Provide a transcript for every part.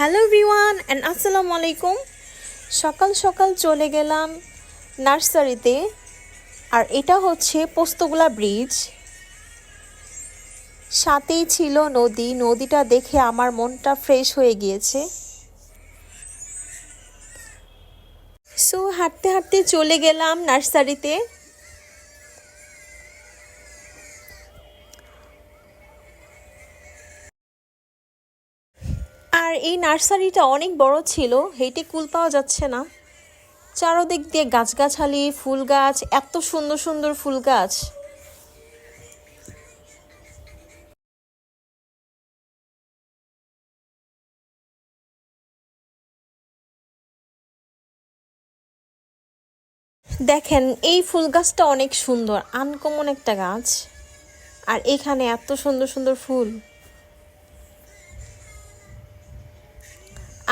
Hello everyone and আসসালামু আলাইকুম। সকাল সকাল চলে গেলাম নার্সারিতে, আর এটা হচ্ছে পোস্তগোলা ব্রিজ। সাথেই ছিল নদী, নদীটা দেখে আমার মনটা ফ্রেশ হয়ে গিয়েছে। সো হাঁটতে হাঁটতে চলে গেলাম নার্সারিতে। আর এই নার্সারিটা অনেক বড় ছিল, হেঁটে কুল পাওয়া যাচ্ছে না। চারদিক দিয়ে গাছগাছালি, ফুল গাছ, এত সুন্দর সুন্দর ফুল গাছ। দেখেন এই ফুল গাছটা অনেক সুন্দর, আনকমন একটা গাছ। আর এখানে এত সুন্দর সুন্দর ফুল।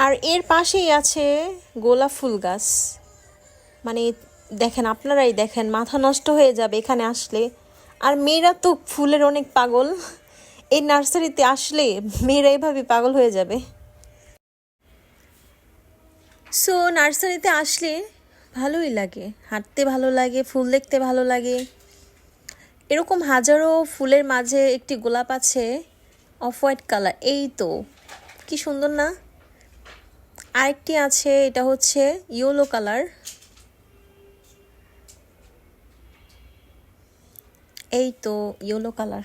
আর এর পাশেই আছে গোলাপ ফুল গাছ। মানে দেখেন, আপনারাই দেখেন, মাথা নষ্ট হয়ে যাবে এখানে আসলে। আর মেয়েরা তো ফুলের অনেক পাগল, এই নার্সারিতে আসলে মেয়েরা এভাবে পাগল হয়ে যাবে। সো নার্সারিতে আসলে ভালোই লাগে, হাঁটতে ভালো লাগে, ফুল দেখতে ভালো লাগে। এরকম হাজারো ফুলের মাঝে একটি গোলাপ আছে অফ হোয়াইট কালার, এই তো কি সুন্দর না। আরেকটি আছে, এটা হচ্ছে ইয়েলো কালার, এই তো ইয়েলো কালার।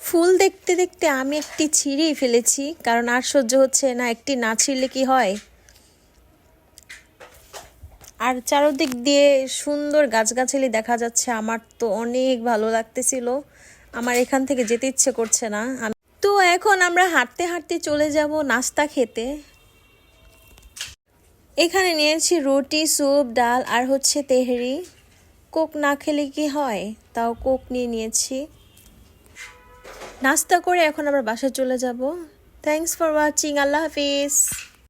ফুল দেখতে দেখতে আমি একটি ছিঁড়েই ফেলেছি, কারণ আর সহ্য হচ্ছে না, একটি না ছিঁড়লে কি হয়। আর চারদিক দিয়ে সুন্দর গাছগাছালি দেখা যাচ্ছে, আমার তো অনেক ভালো লাগতেছিল। আমার এখান থেকে যেতে ইচ্ছে করছে না। তো এখন আমরা হাঁটতে হাঁটতে চলে যাব নাস্তা খেতে। এখানে নিয়েছি রুটি, স্যুপ, ডাল আর হচ্ছে তেহেরি। কোক না খেলে কি হয়, তাও কোক নিয়ে নিয়েছি। নাস্তা করে এখন আমরা বাসায় চলে যাব। Thanks for watching, Allah Hafiz.